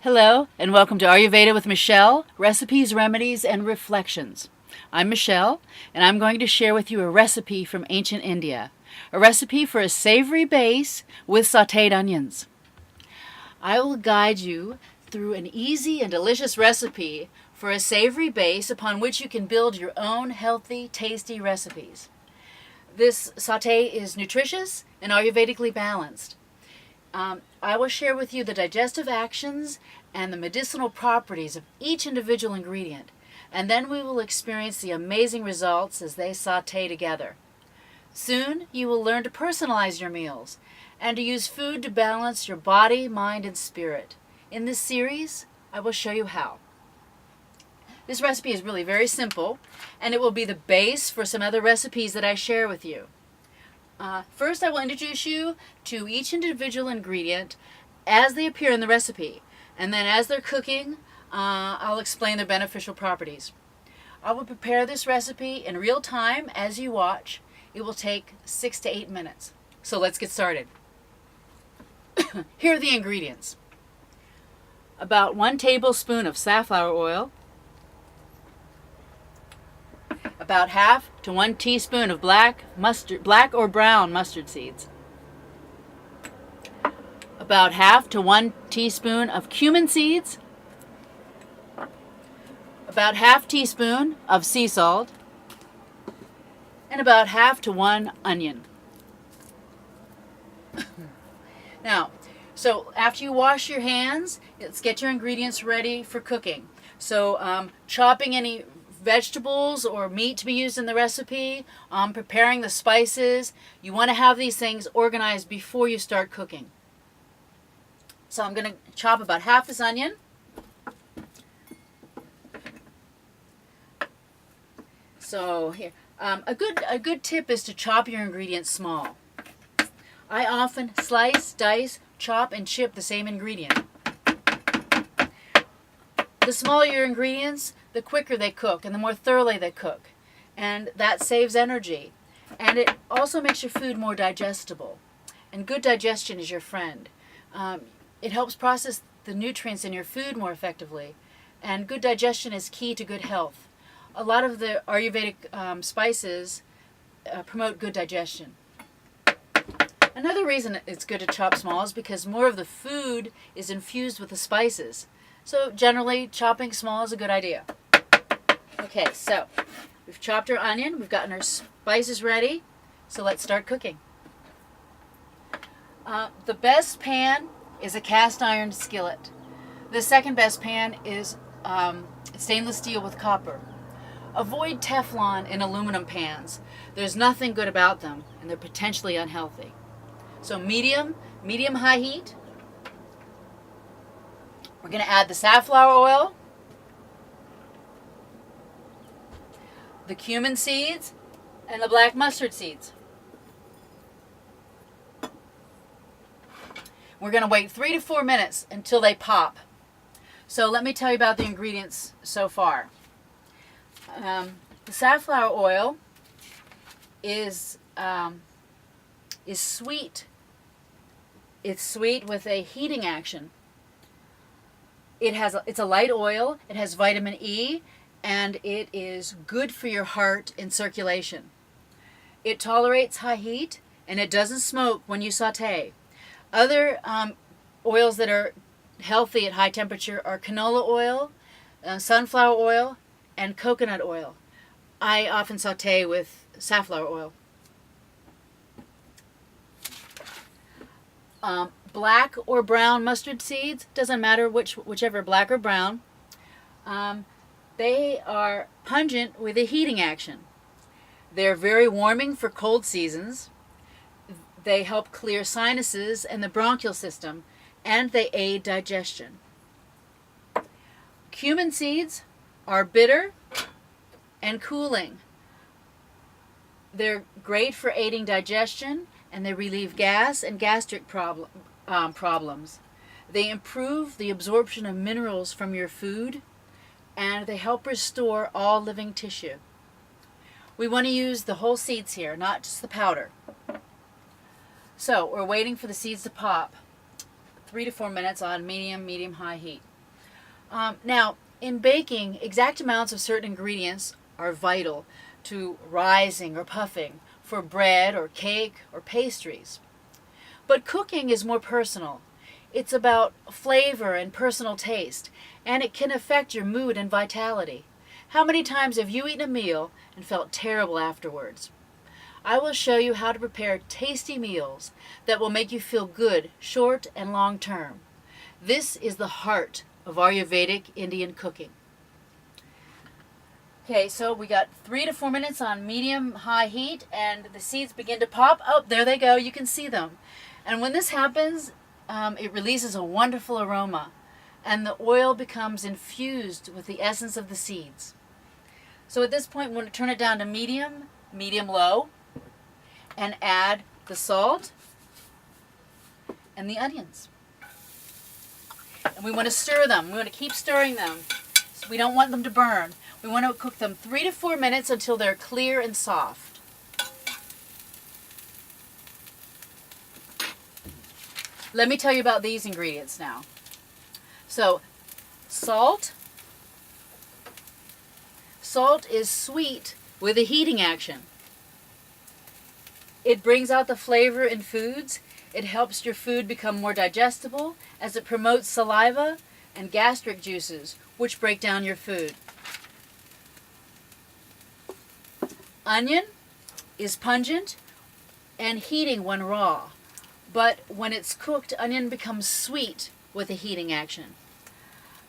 Hello, and welcome to Ayurveda with Michelle, Recipes, Remedies, and Reflections. I'm Michelle, and I'm going to share with you a recipe from ancient India, a recipe for a savory base with sauteed onions. I will guide you through an easy and delicious recipe for a savory base upon which you can build your own healthy, tasty recipes. This saute is nutritious and Ayurvedically balanced. I will share with you the digestive actions and the medicinal properties of each individual ingredient, and then we will experience the amazing results as they saute together. Soon you will learn to personalize your meals and to use food to balance your body, mind, and spirit. In this series, I will show you how. This recipe is really very simple, and it will be the base for some other recipes that I share with you. First, I will introduce you to each individual ingredient as they appear in the recipe, and then as they're cooking, I'll explain their beneficial properties. I will prepare this recipe in real time as you watch. It will take 6 to 8 minutes. So let's get started. Here are the ingredients. About 1 tablespoon of safflower oil, about half to 1 teaspoon of black or brown mustard seeds, about half to 1 teaspoon of cumin seeds, about half teaspoon of sea salt, and about half to 1 onion. Now, so after you wash your hands, let's get your ingredients ready for cooking. So chopping any vegetables or meat to be used in the recipe, preparing the spices. You want to have these things organized before you start cooking. So I'm going to chop about half this onion. So here, a good tip is to chop your ingredients small. I often slice, dice, chop, and chip the same ingredient. The smaller your ingredients, the quicker they cook and the more thoroughly they cook. And that saves energy. And it also makes your food more digestible. And good digestion is your friend. It helps process the nutrients in your food more effectively. And good digestion is key to good health. A lot of the Ayurvedic spices promote good digestion. Another reason it's good to chop small is because more of the food is infused with the spices. So generally, chopping small is a good idea. Okay, so we've chopped our onion, we've gotten our spices ready, so let's start cooking. The best pan is a cast iron skillet. The second best pan is stainless steel with copper. Avoid Teflon and aluminum pans. There's nothing good about them, and they're potentially unhealthy. So medium-high heat. We're going to add the safflower oil, the cumin seeds, and the black mustard seeds. We're going to wait 3 to 4 minutes until they pop. So let me tell you about the ingredients so far. The safflower oil is sweet. It's sweet with a heating action. It's a light oil, it has vitamin E, and it is good for your heart and circulation. It tolerates high heat, and it doesn't smoke when you saute. Other oils that are healthy at high temperature are canola oil, sunflower oil, and coconut oil. I often saute with safflower oil. Black or brown mustard seeds, doesn't matter whichever, black or brown. They are pungent with a heating action. They're very warming for cold seasons. They help clear sinuses and the bronchial system, and they aid digestion. Cumin seeds are bitter and cooling. They're great for aiding digestion, and they relieve gas and gastric problems. They improve the absorption of minerals from your food, and they help restore all living tissue. We want to use the whole seeds here, not just the powder. So we're waiting for the seeds to pop. 3 to 4 minutes on medium-high heat. Now, in baking, exact amounts of certain ingredients are vital to rising or puffing for bread or cake or pastries. But cooking is more personal. It's about flavor and personal taste, and it can affect your mood and vitality. How many times have you eaten a meal and felt terrible afterwards? I will show you how to prepare tasty meals that will make you feel good short and long term. This is the heart of Ayurvedic Indian cooking. Okay, so we got 3 to 4 minutes on medium-high heat, and the seeds begin to pop. Oh, there they go. You can see them. And when this happens, it releases a wonderful aroma, and the oil becomes infused with the essence of the seeds. So at this point, we want to turn it down to medium, medium-low, and add the salt and the onions. And we want to stir them. We want to keep stirring them. So we don't want them to burn. We want to cook them 3 to 4 minutes until they're clear and soft. Let me tell you about these ingredients now. So, salt. Salt is sweet with a heating action. It brings out the flavor in foods. It helps your food become more digestible as it promotes saliva and gastric juices, which break down your food. Onion is pungent and heating when raw, but when it's cooked, onion becomes sweet with a heating action.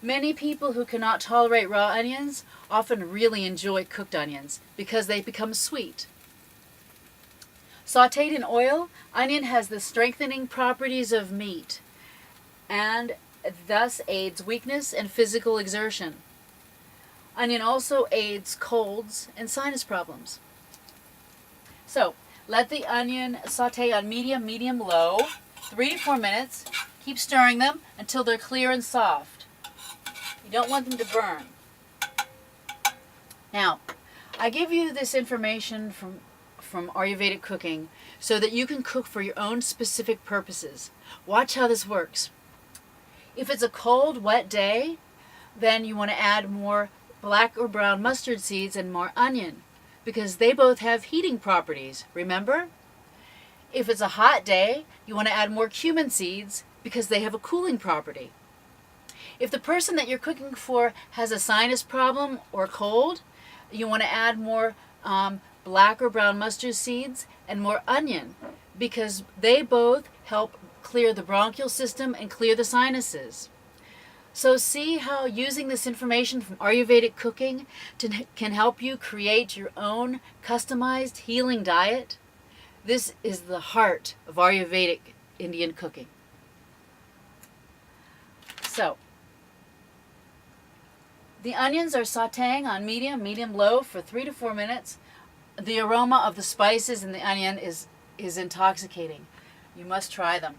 Many people who cannot tolerate raw onions often really enjoy cooked onions because they become sweet. Sauteed in oil, onion has the strengthening properties of meat and thus aids weakness and physical exertion. Onion also aids colds and sinus problems. So, let the onion saute on medium, medium-low, 3 to 4 minutes. Keep stirring them until they're clear and soft. You don't want them to burn. Now, I give you this information from Ayurvedic cooking so that you can cook for your own specific purposes. Watch how this works. If it's a cold, wet day, then you want to add more black or brown mustard seeds and more onion because they both have heating properties, remember? If it's a hot day, you want to add more cumin seeds because they have a cooling property. If the person that you're cooking for has a sinus problem or cold, you want to add more black or brown mustard seeds and more onion because they both help clear the bronchial system and clear the sinuses. So see how using this information from Ayurvedic cooking can help you create your own customized healing diet? This is the heart of Ayurvedic Indian cooking. So, the onions are sauteing on medium, medium-low for 3 to 4 minutes. The aroma of the spices in the onion is intoxicating. You must try them.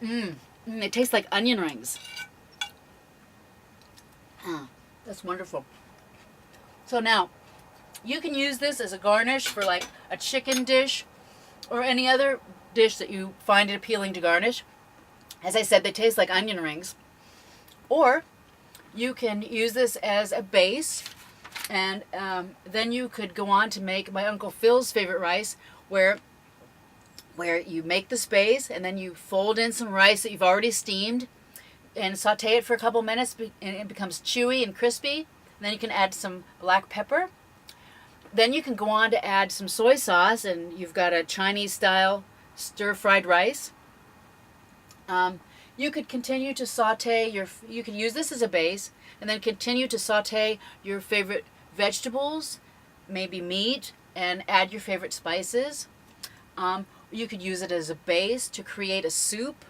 It tastes like onion rings. That's wonderful. So now, you can use this as a garnish for like a chicken dish or any other dish that you find it appealing to garnish. As I said, they taste like onion rings. Or you can use this as a base, and then you could go on to make my Uncle Phil's favorite rice, where you make this base and then you fold in some rice that you've already steamed and saute it for a couple minutes and it becomes chewy and crispy. And then you can add some black pepper. Then you can go on to add some soy sauce and you've got a Chinese style stir-fried rice. You could continue to saute you could use this as a base and then continue to saute your favorite vegetables, maybe meat, and add your favorite spices. You could use it as a base to create a soup.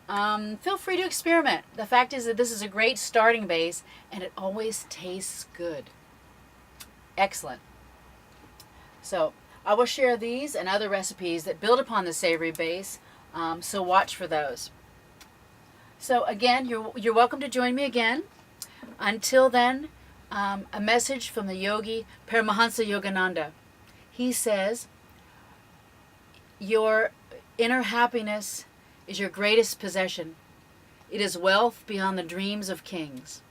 Feel free to experiment. The fact is that this is a great starting base and it always tastes good. Excellent. So I will share these and other recipes that build upon the savory base, so watch for those. So again, you're welcome to join me again. Until then, a message from the yogi Paramahansa Yogananda. He says, inner happiness is your greatest possession. It is wealth beyond the dreams of kings.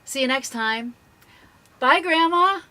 See you next time. Bye, Grandma.